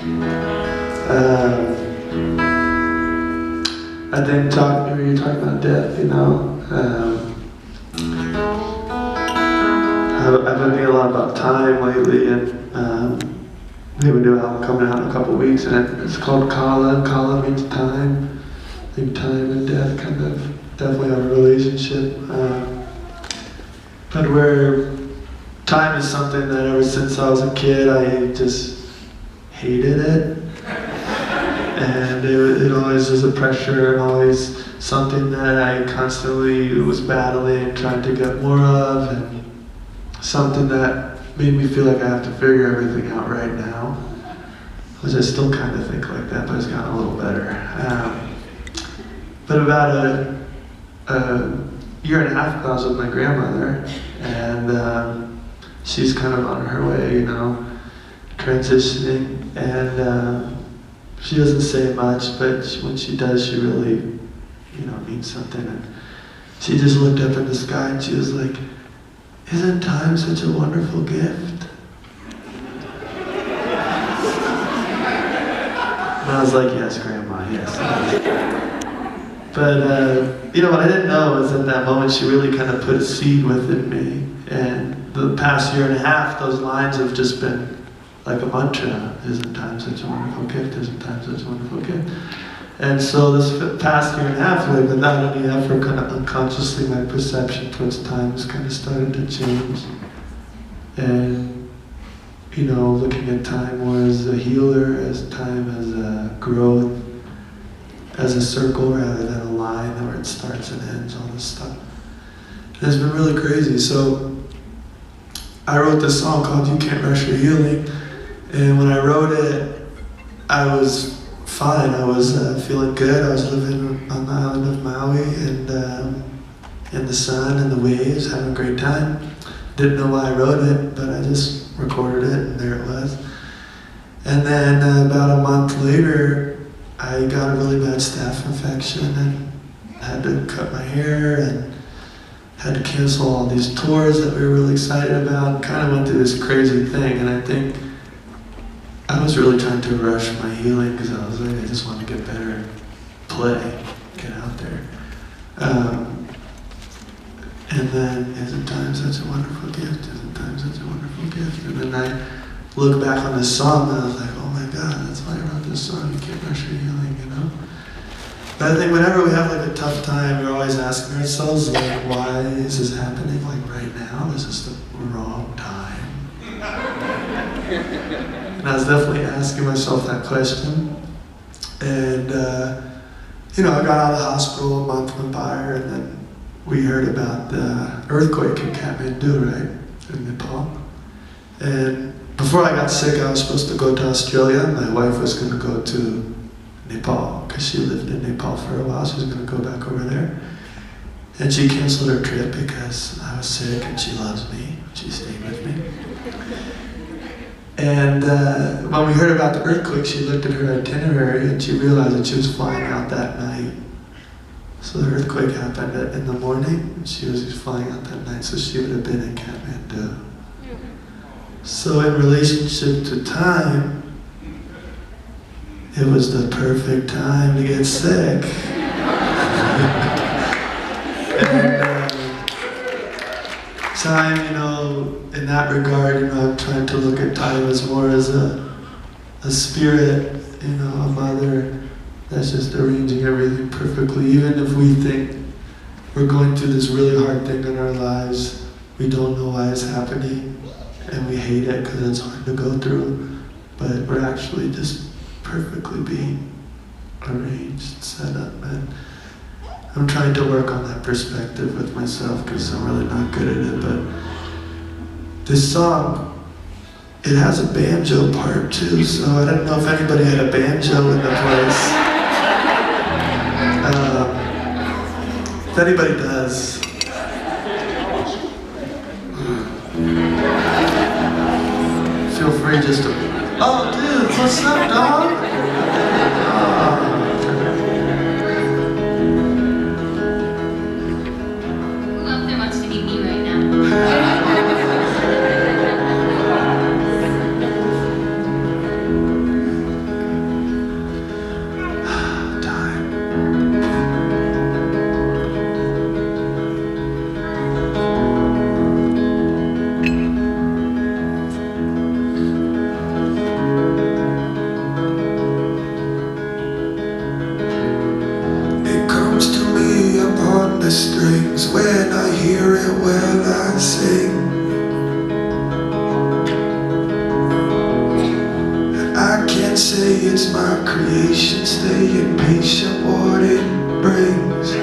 I think you're talking about death, you know. I've been thinking a lot about time lately, and we have a new album coming out in a couple weeks, and it's called Kala. Kala means time. I think time and death kind of definitely have a relationship. But where time is something that ever since I was a kid, I just hated it. And it always was a pressure and always something that I constantly was battling and trying to get more of, and something that made me feel like I have to figure everything out right now. Which I still kind of think like that, but it's gotten a little better. But about a year and a half ago, I was with my grandmother, and she's kind of on her way, you know, transitioning, and she doesn't say much, but when she does, she really, you know, means something. And she just looked up in the sky and she was like, "Isn't time such a wonderful gift?" And I was like, "Yes, Grandma, yes." But, you know, what I didn't know was in that moment she really kind of put a seed within me. And the past year and a half, those lines have just been like a mantra. Isn't time such a wonderful gift? Isn't time such a wonderful gift? And so this past year and a half, like without any effort, kind of unconsciously, my perception towards time has kind of started to change. And, you know, looking at time more as a healer, as time as a growth, as a circle rather than a line where it starts and ends, all this stuff. And it's been really crazy. So I wrote this song called You Can't Rush Your Healing. And when I wrote it, I was fine. I was feeling good. I was living on the island of Maui and in the sun and the waves, having a great time. Didn't know why I wrote it, but I just recorded it and there it was. And then about a month later, I got a really bad staph infection and had to cut my hair and had to cancel all these tours that we were really excited about. Kind of went through this crazy thing, and I think I was really trying to rush my healing because I was like, I just want to get better and play, get out there. And then, isn't time such a wonderful gift? Isn't time such a wonderful gift? And then I look back on this song and I was like, oh my God, that's why I wrote this song, You Can't Rush Your Healing, you know? But I think whenever we have like a tough time, we're always asking ourselves, like, why is this happening like right now? This is the wrong time. And I was definitely asking myself that question. And, you know, I got out of the hospital, a month went by, and then we heard about the earthquake in Kathmandu, right, in Nepal. And before I got sick, I was supposed to go to Australia. My wife was going to go to Nepal, because she lived in Nepal for a while. She was going to go back over there. And she canceled her trip because I was sick and she loves me. She stayed with me. And when we heard about the earthquake, she looked at her itinerary and she realized that she was flying out that night. So the earthquake happened in the morning, and she was flying out that night, so she would have been in Kathmandu. So in relationship to time, it was the perfect time to get sick. And, time, you know, in that regard, you know, I'm trying to look at time as more as a spirit, you know, a mother that's just arranging everything perfectly. Even if we think we're going through this really hard thing in our lives, we don't know why it's happening, and we hate it because it's hard to go through, but we're actually just perfectly being arranged, set up, and I'm trying to work on that perspective with myself because I'm really not good at it. But this song, it has a banjo part too, so I don't know if anybody had a banjo in the place. If anybody does, feel free just to, oh dude, what's up, dog? say it's my creation, staying patient what it brings.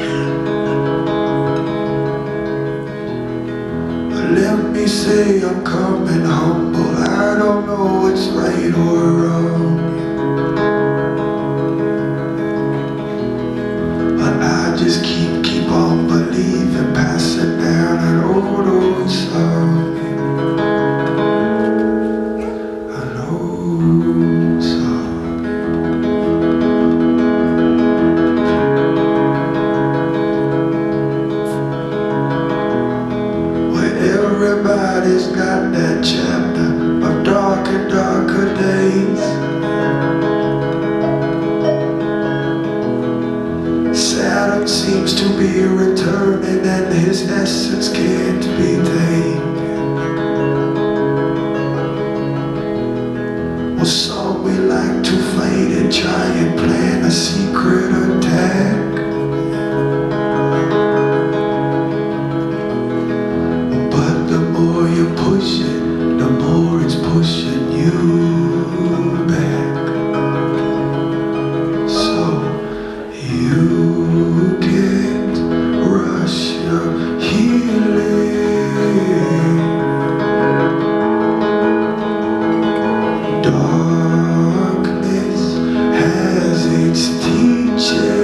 But let me say I'm coming humble, I don't know what's right or wrong, but I just keep on believing, passing down an old song. Everybody's got that chapter of darker, darker days. Saturn seems to be returning and his essence can't be tamed. Well, some we like to fight and try and plan a secret attack. You push it, the more it's pushing you back. So you can't rush your healing. Darkness has its teachings.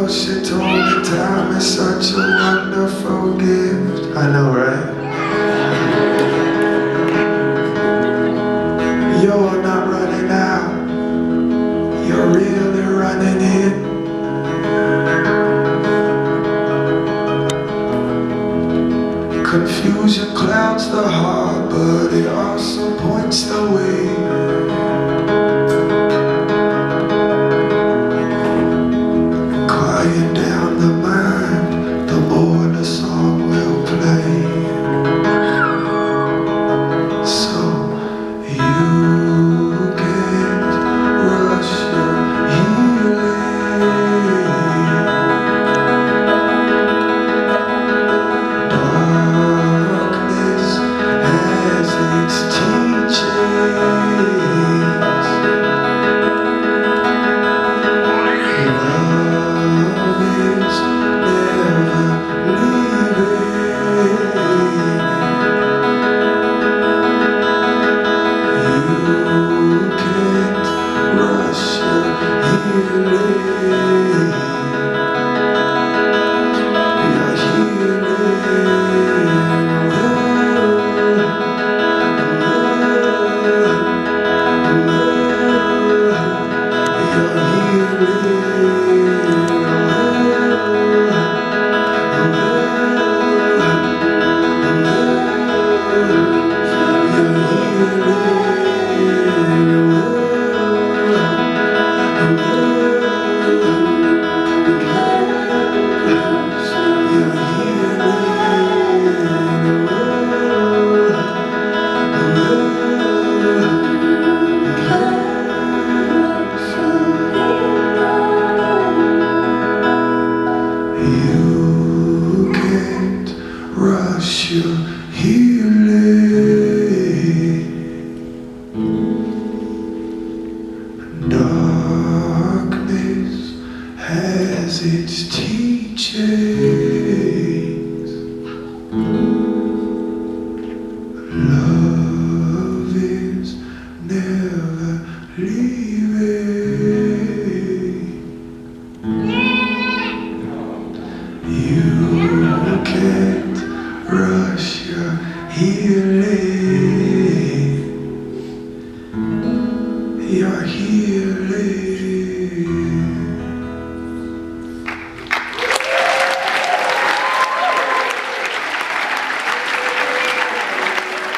She told me time is such a wonderful gift. I know, right? You're not running out, you're really running in. Confusion clouds the heart, but it also points the way. Down the mind, the more the song will play. So you can't rush your healing. Darkness has its teachings. Rush your healing. Darkness has its teachings. Love is never leaving. You can't rush your healing. healing.